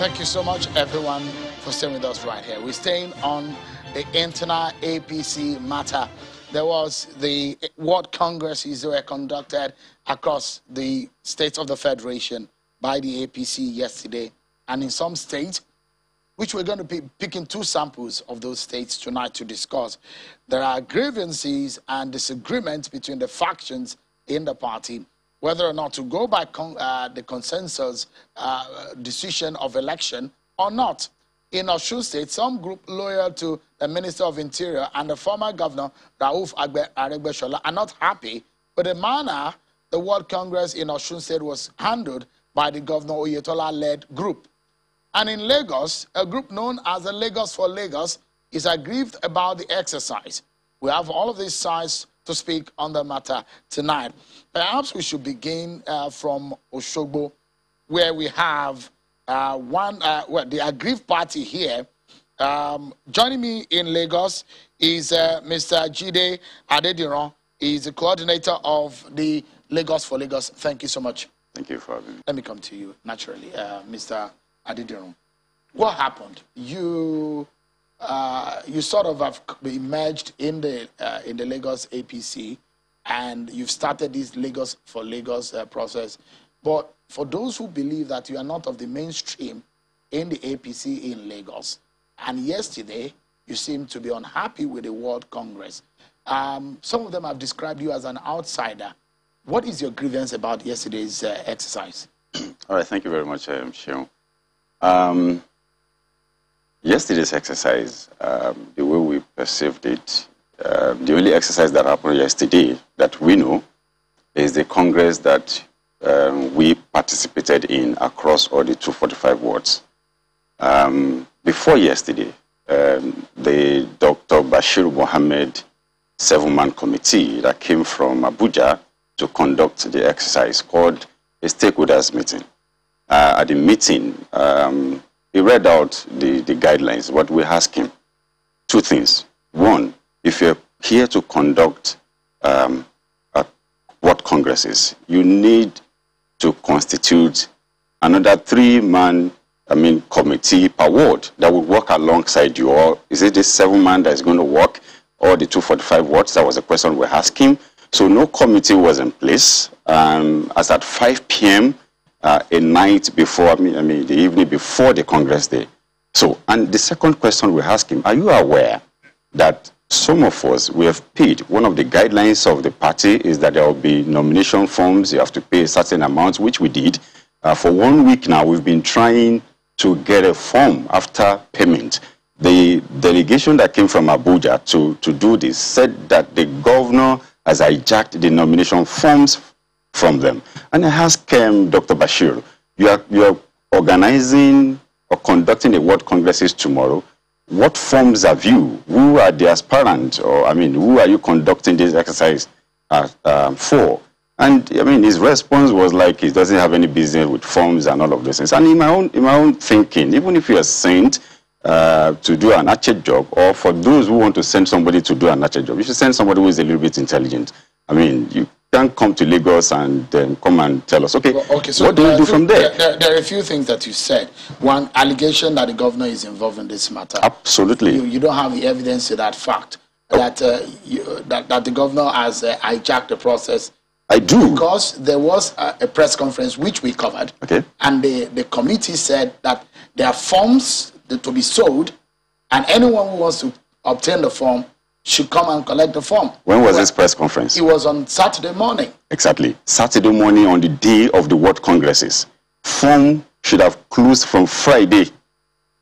Thank you so much, everyone, for staying with us right here. We're staying on the internal APC matter. There was the World Congresses that were conducted across the states of the Federation by the APC yesterday. And in some states, which we're going to be picking two samples of those states tonight to discuss, there are grievances and disagreements between the factions in the party, whether or not to go by the consensus decision of election or not. In Osun State, some group loyal to the Minister of Interior and the former governor, Rauf Aregbesola, are not happy with the manner the World Congress in Osun State was handled by the Governor Oyetola-led group. And in Lagos, a group known as the Lagos for Lagos is aggrieved about the exercise. We have all of these sides to speak on the matter tonight. Perhaps we should begin from Osogbo, where we have the aggrieved party here. Joining me in Lagos is Mr. Jide Adediran. He's the coordinator of the Lagos for Lagos. Thank you so much. Thank you for having me. Let me come to you naturally, Mr. Adediran. What happened? You sort of have emerged in the Lagos APC, and you've started this Lagos for Lagos process. But for those who believe that you are not of the mainstream in the APC in Lagos, and yesterday you seem to be unhappy with the World Congress, some of them have described you as an outsider. What is your grievance about yesterday's exercise? All right, thank you very much, Sheon. Yesterday's exercise, the way we perceived it, the only exercise that happened yesterday that we know is the Congress that we participated in across all the 245 wards. Before yesterday, the Dr. Bashir Mohammed 7-man committee that came from Abuja to conduct the exercise called a stakeholders meeting. At the meeting, he read out the guidelines. What we asked him, two things. One, if you're here to conduct what Congress is, you need to constitute another 3-man, committee per ward that would work alongside you. Or is it this 7-man that is going to work, or the 245 wards? That was a question we asked him. So no committee was in place. As at 5 p.m., a night before, the evening before the Congress Day. So, and the second question we asked him, are you aware that some of us, we have paid? One of the guidelines of the party is that there will be nomination forms. You have to pay a certain amount, which we did. For 1 week now, we've been trying to get a form after payment. The delegation that came from Abuja to do this said that the governor has hijacked the nomination forms from them. And I asked Dr. Bashir, you are organizing or conducting the World Congresses tomorrow. What forms have you? Who are the aspirants? Or, who are you conducting this exercise for? And, his response was like he doesn't have any business with forms and all of those things. And in my own thinking, even if you are sent to do an archer job, or for those who want to send somebody to do an archer job, you should send somebody who is a little bit intelligent. You can't come to Lagos and then come and tell us, okay, so what do you do from there? There are a few things that you said. One, allegation that the governor is involved in this matter. Absolutely. You don't have the evidence to that fact, that the governor has hijacked the process. I do. Because there was a press conference which we covered, okay, and the committee said that there are forms to be sold, and anyone who wants to obtain the form should come and collect the form. When was this press conference? It was on Saturday morning. Exactly. Saturday morning on the day of the World Congresses. Form should have closed from Friday.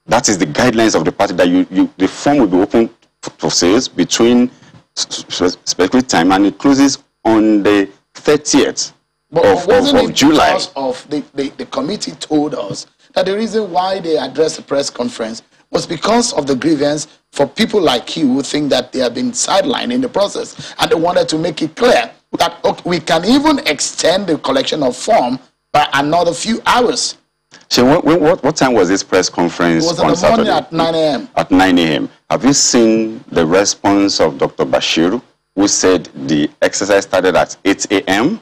That is the guidelines of the party, that the form will be open for sales between specific time, and it closes on the 30th of July. Because of the committee told us that the reason why they addressed the press conference was because of the grievance for people like you who think that they have been sidelined in the process. And they wanted to make it clear that, okay, we can even extend the collection of form by another few hours. So what time was this press conference? It was in the morning at 9 a.m. At 9 a.m. Have you seen the response of Dr. Bashir, who said the exercise started at 8 a.m.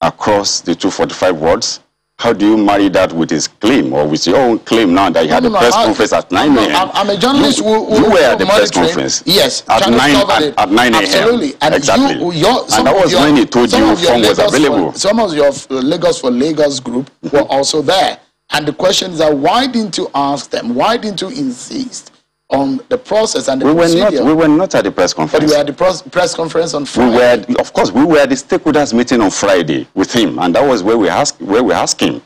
across the 245 wards? How do you marry that with his claim or with your own claim now that you had a press conference at 9 a.m.? I'm a journalist you were at the press conference. Yes. At 9 a.m. Absolutely. And exactly. And that was when he told you form was available. Some of your Lagos for Lagos group were also there. And the question is that why didn't you ask them? Why didn't you insist on the process and the procedure? We were not at the press conference. But you were at the press conference on Friday. Of course, we were at the stakeholders meeting on Friday with him, and that was where we asked him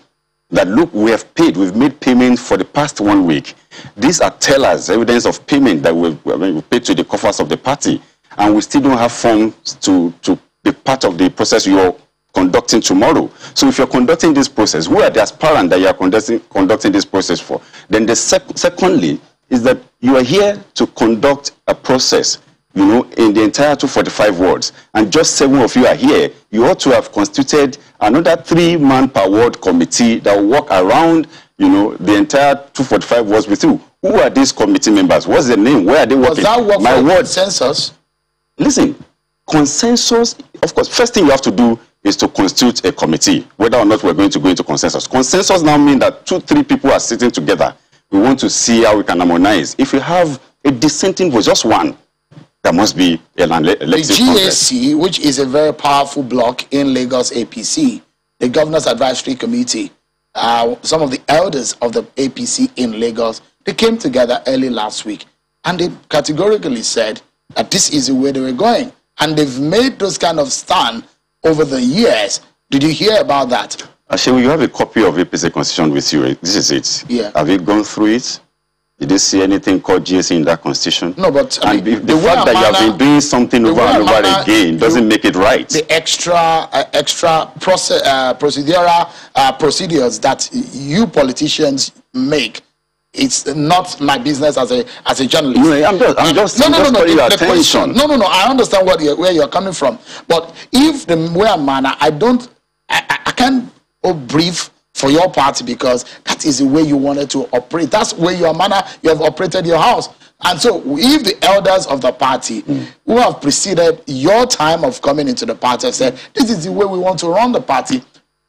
that, look, we have paid, we've made payments for the past 1 week. These are tellers, evidence of payment that we paid to the coffers of the party, and we still don't have funds to be part of the process you're conducting tomorrow. So if you're conducting this process, who are the aspirants that you are conducting this process for? Then secondly, is that you are here to conduct a process, you know, in the entire 245 wards, and just 7 of you are here. You ought to have constituted another 3-man per ward committee that will work around, you know, the entire 245 wards with you. Who are these committee members? What's their name? Where are they working? Does that work for consensus? Listen, consensus, of course, first thing you have to do is to constitute a committee, whether or not we're going to go into consensus. Consensus now means that 2-3 people are sitting together. We want to see how we can harmonize. If you have a dissenting voice, just one, there must be an elective GAC, which is a very powerful bloc in Lagos APC, the Governor's Advisory Committee, some of the elders of the APC in Lagos, they came together early last week, and they categorically said that this is the way they were going. And they've made those kind of stand over the years. Did you hear about that? Ashewu, you have a copy of APC Constitution with you. This is it. Yeah. Have you gone through it? Did you see anything called GSC in that Constitution? No, but I mean, the fact that you have been doing something over and over again doesn't make it right. The extra procedural procedures that you politicians make, it's not my business as a journalist. No, I'm just calling your attention. No. I understand where you're coming from, but if the way and manner, I can't brief for your party because that is the way you wanted to operate. That's where your manner you have operated your house. And so if the elders of the party who have preceded your time of coming into the party have said, this is the way we want to run the party,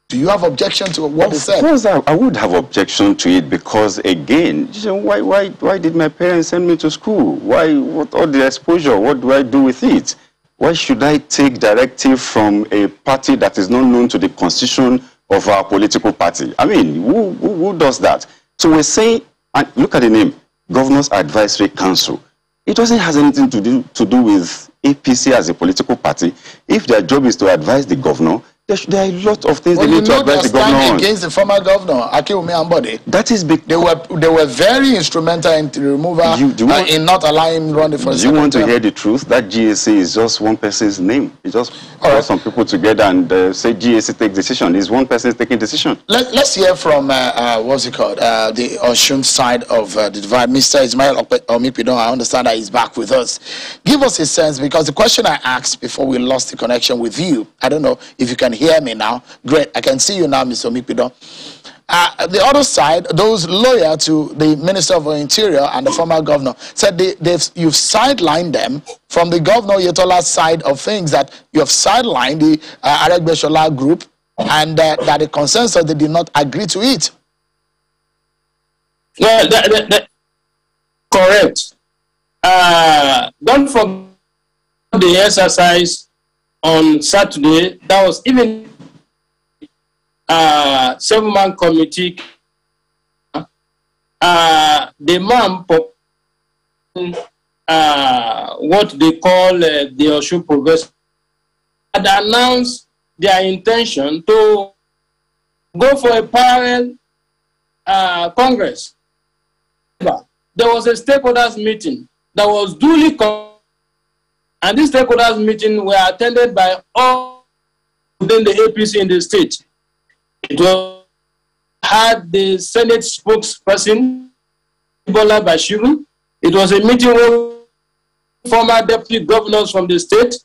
do you have objection to what they said? Of course, I would have objection to it because, again, why did my parents send me to school? What all the exposure? What do I do with it? Why should I take directive from a party that is not known to the constitution of our political party? I mean, who does that? So we're saying, and look at the name, Governor's Advisory Council. It doesn't have anything to do with APC as a political party. If their job is to advise the governor, there are a lot of things they need to advise the governor on. Against the former governor, Akinwumi Ambode. That is because they were very instrumental in the removal in not allowing him run the first. Do you want to hear the truth? That GAC is just one person's name. It just brought some people together and say GAC take decision. It's one person taking decision. Let's hear from what's it called? The Osun side of the divide. Mr. Ismail Omipidon, I understand that he's back with us. Give us a sense, because the question I asked before we lost the connection with you, I don't know if you can hear me now. Great, I can see you now, Mr. Omipidon. The other side, those loyal to the Minister of the Interior and the former governor, said you've sidelined them from the Governor Yetola's side of things, that you have sidelined the Aggrieved group, and that the consensus, they did not agree to it. Yeah, correct. Don't forget the exercise on Saturday. That was even 7-man committee. The man what they call the Osun Progressive had announced their intention to go for a parallel Congress. There was a stakeholders meeting that was duly and this stakeholders meeting were attended by all within the APC in the state. It had the Senate spokesperson, Bola Bashiru. It was a meeting with former deputy governors from the state,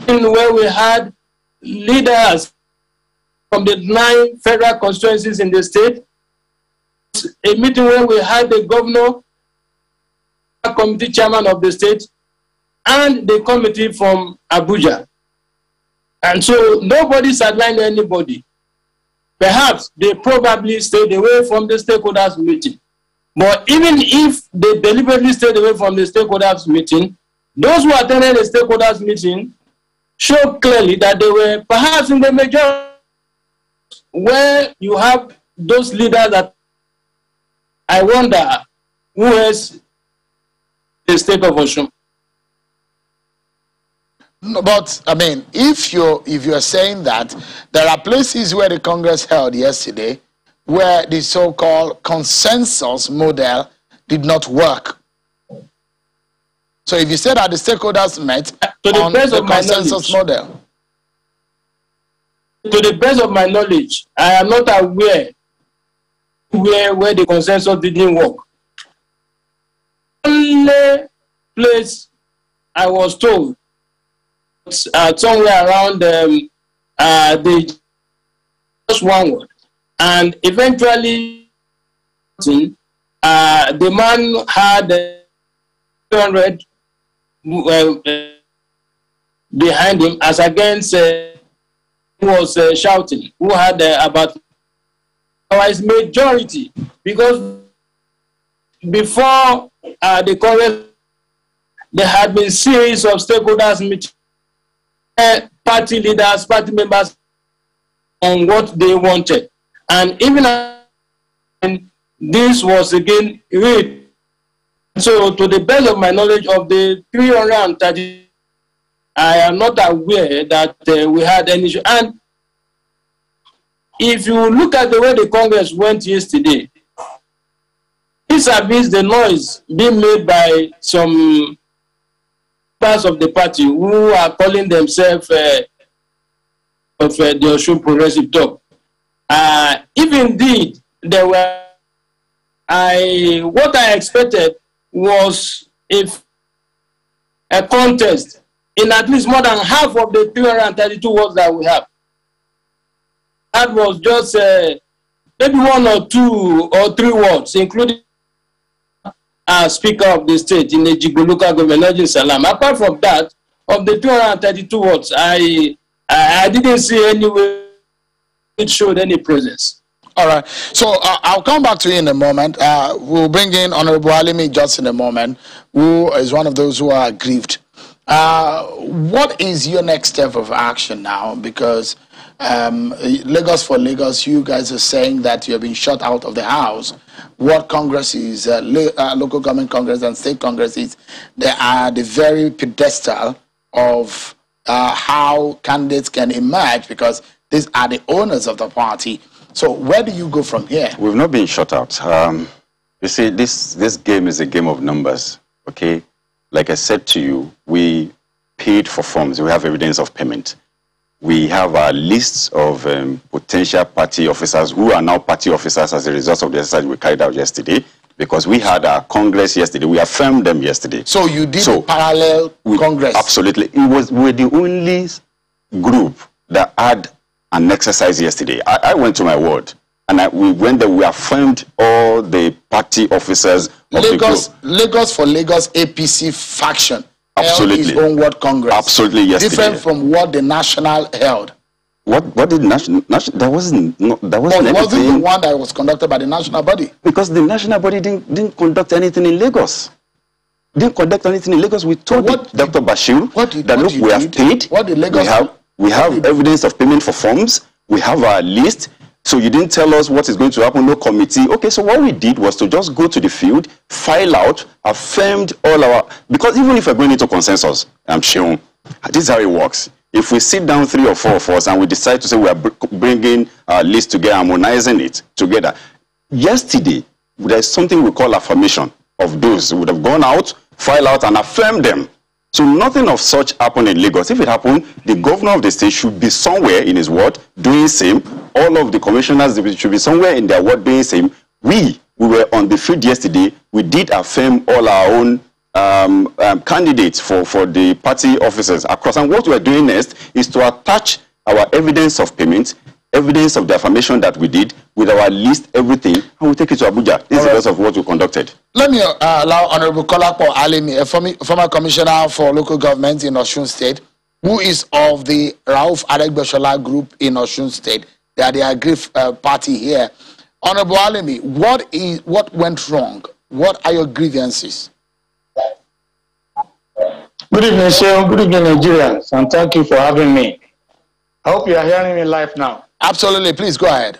where we had leaders from the 9 federal constituencies in the state. A meeting where we had the governor, committee chairman of the state, and the committee from Abuja. And so nobody sidelined anybody. perhaps they probably stayed away from the stakeholders meeting. But even if they deliberately stayed away from the stakeholders meeting, those who attended the stakeholders meeting showed clearly that they were perhaps in the majority, where you have those leaders that I wonder who is the state of Osun. No, but I mean, if you're saying that there are places where the Congress held yesterday where the so-called consensus model did not work. So if you say that the stakeholders met on the consensus model. To the best of my knowledge, I am not aware where the consensus didn't work. Only place I was told somewhere around the just one word, and eventually the man had 200 behind him, as against who was shouting, who had about his majority, because before the Congress there had been series of stakeholders meetings, party leaders, party members on what they wanted, and even this was again read. So, to the best of my knowledge, of the 330, I am not aware that we had any issue. And if you look at the way the Congress went yesterday, vis-a-vis the noise being made by some parts of the party who are calling themselves of the Osun Progressive Talk, if indeed there were, what I expected was if a contest in at least more than half of the 332 words that we have. That was just maybe 1 or 2 or 3 words, including Speaker of the State in the Jigo local government, Najin Salam. Apart from that, of the 232 words, I didn't see any way it showed any presence. All right. So I'll come back to you in a moment. We'll bring in Honorable Alimi just in a moment, who is one of those who are aggrieved. What is your next step of action now? Because Lagos for Lagos, you guys are saying that you have been shut out of the House. What congresses, local government congress and state congresses, they are the very pedestal of how candidates can emerge, because these are the owners of the party. So where do you go from here? We've not been shut out. You see, this game is a game of numbers, okay? Like I said to you, we paid for forms. We have evidence of payment. We have a list of potential party officers who are now party officers as a result of the exercise we carried out yesterday, because we had our Congress yesterday. We affirmed them yesterday. So you did a parallel Congress? Absolutely. We're the only group that had an exercise yesterday. I went to my ward, and we went there. We affirmed all the party officers of Lagos, the group. Lagos for Lagos APC faction absolutely held his own ward Congress. Absolutely, yesterday. Different from what the national held. What did national? There wasn't anything. Wasn't the one that was conducted by the national body? Because the national body didn't conduct anything in Lagos. Didn't conduct anything in Lagos. We told Dr. Bashir that look, we have paid. What did Lagos we have evidence of payment for forms. We have our list. So you didn't tell us what is going to happen, no committee. Okay, so what we did was to just go to the field, file out, affirmed all our... Because even if we're going into consensus, I'm sure, this is how it works. If we sit down 3 or 4 of us and we decide to say we are bringing our list together, harmonizing it together. Yesterday, there's something we call affirmation of those who would have gone out, file out, and affirm them. So nothing of such happened in Lagos. If it happened, the governor of the state should be somewhere in his ward doing same. All of the commissioners should be somewhere in their ward doing same. We were on the field yesterday. We did affirm all our own candidates for the party officers across. And what we're doing next is to attach our evidence of payment, evidence of the affirmation that we did with our list, everything, and we take it to Abuja. This is because of what we conducted. Let me allow Honorable Kolapo Alimi, a former commissioner for local government in Osun State, who is of the Rauf Adegbeshola group in Osun State, They are the Aggrieved party here. Honorable Alimi, what went wrong? What are your grievances? Good evening, Sheikh. Good evening, Nigerians, and thank you for having me. I hope you are hearing me live now. Absolutely. Please go ahead.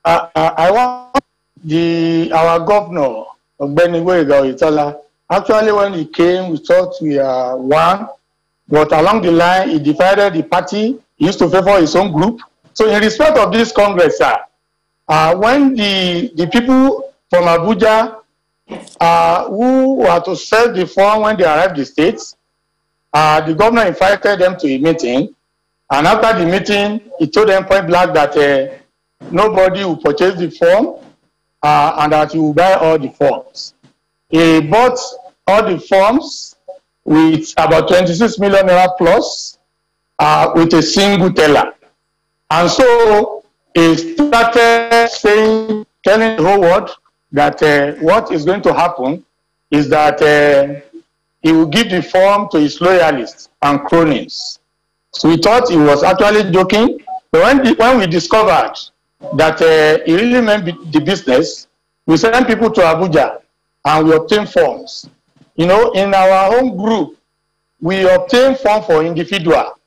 I want our governor, Ogbeni Itala, actually when he came, we thought we are one, but along the line, he divided the party. He used to favor his own group. So in respect of this Congress, sir, when the people from Abuja who were to sell the form when they arrived the states, the governor invited them to a meeting, and after the meeting, he told them point blank that nobody will purchase the form and that he will buy all the forms. He bought all the forms with about 26 million naira plus with a single teller. And so he started telling the whole world that what is going to happen is that he will give the form to his loyalists and cronies. So we thought he was actually joking, but when we discovered that he really meant the business, we sent people to Abuja and we obtained forms. You know, in our own group, we obtained forms for individual,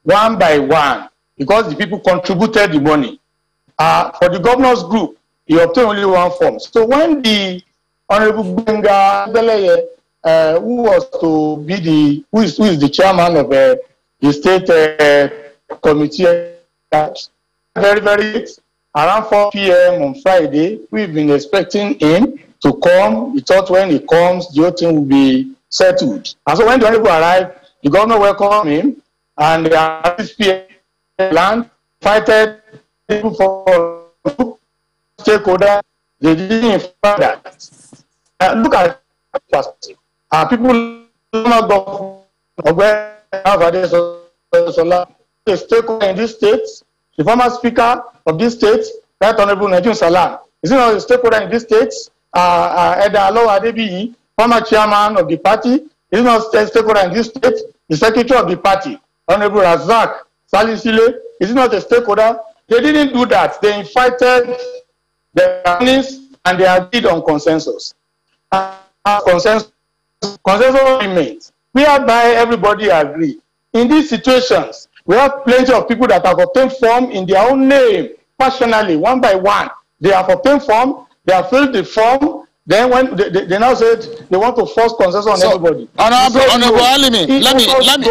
one by one, because the people contributed the money. For the governor's group, he obtained only one form. So when the Honorable Benga Deleye, who is the chairman of the state committee, very, very late, around 4 p.m. on Friday, we've been expecting him to come. We thought when he comes, the whole thing will be settled. And so when the Honorable arrived, the governor welcomed him, and the PM land invited people for stakeholder. They didn't invite that. Look at perspective. People not go the stakeholder in this state, the former speaker of this state, Right Honorable Najim Salam, is not a stakeholder in this state. Eda Alo Adebiyi, former chairman of the party, is not a stakeholder in this state. The secretary of the party, Honorable Razak Salisile, is not a stakeholder. They didn't do that. They invited the companies and they agreed on consensus. Consensus remains. Whereby everybody agree. In these situations, we have plenty of people that have obtained form in their own name, personally, one by one. They have obtained form, they have filled the form. Then when they now said they want to force consensus on everybody. Honorable Alimi,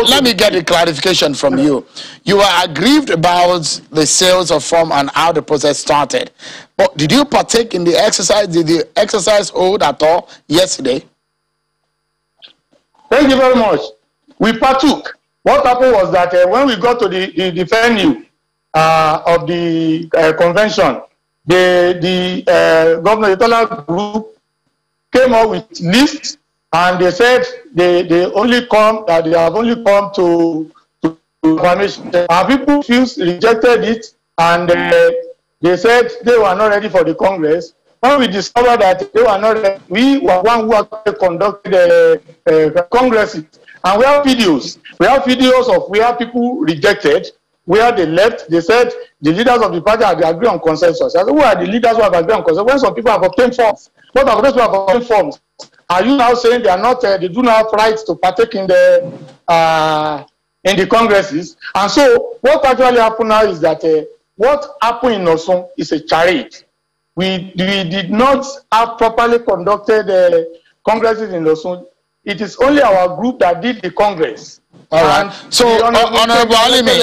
let me get a clarification from you. You are aggrieved about the sales of form and how the process started. But did you partake in the exercise? Did the exercise hold at all yesterday? Thank you very much. We partook. What happened was that when we got to the venue of the convention, the Governor Itala group came up with lists, and they said they have only come to information. Our people rejected it, and they said they were not ready for the Congress. When we discovered that they were not ready, we were one who actually conducted congresses, and we have videos. We have videos of where people rejected, where they left. They said the leaders of the party have agreed on consensus. I said, who are the leaders who have agreed on consensus? When some people have obtained forms, what are those who have obtained forms? Are you now saying they are not? They do not have rights to partake in the congresses? And so, what actually happened now is that what happened in Osun is a charade. We did not have properly conducted congresses in Osun. It is only our group that did the Congress. All right. So, Honorable Alimi,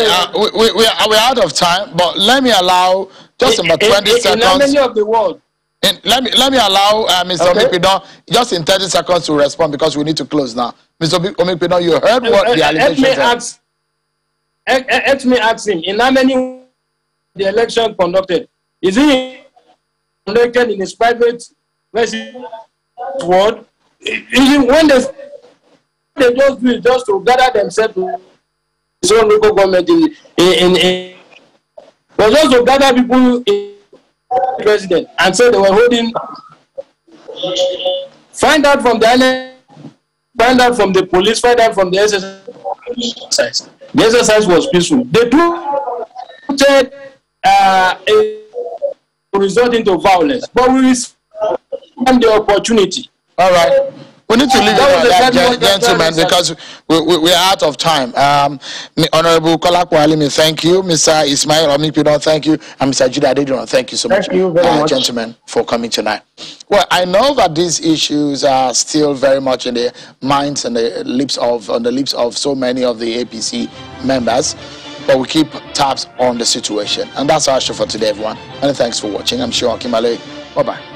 we're out of time, but let me allow just about 20 seconds. In how many of the world? Let me allow Mr. Omipidon just in 30 seconds to respond because we need to close now. Mr. Omipidon, you heard what the allegations are. Let me ask him, in how many the election conducted? Is he conducted in his private residence ward? Even when they just do it just to gather themselves to his own local government but just to gather people in the president and say they were holding. Find out from the find out from the police, find out from the SSS. The exercise was peaceful. They wanted a result into violence, but we received the opportunity. All right. We need to leave it at that, gentlemen, because we are out of time. Honorable Kolakpo Alimi, thank you. Mr. Ismail Omipido, thank you. And Mr. Judah Adediran, thank you so much, thank you very much, gentlemen, for coming tonight. Well, I know that these issues are still very much in the minds and the lips of so many of the APC members, but we keep tabs on the situation. And that's our show for today, everyone. And thanks for watching. I'm sure Kimale. Bye-bye.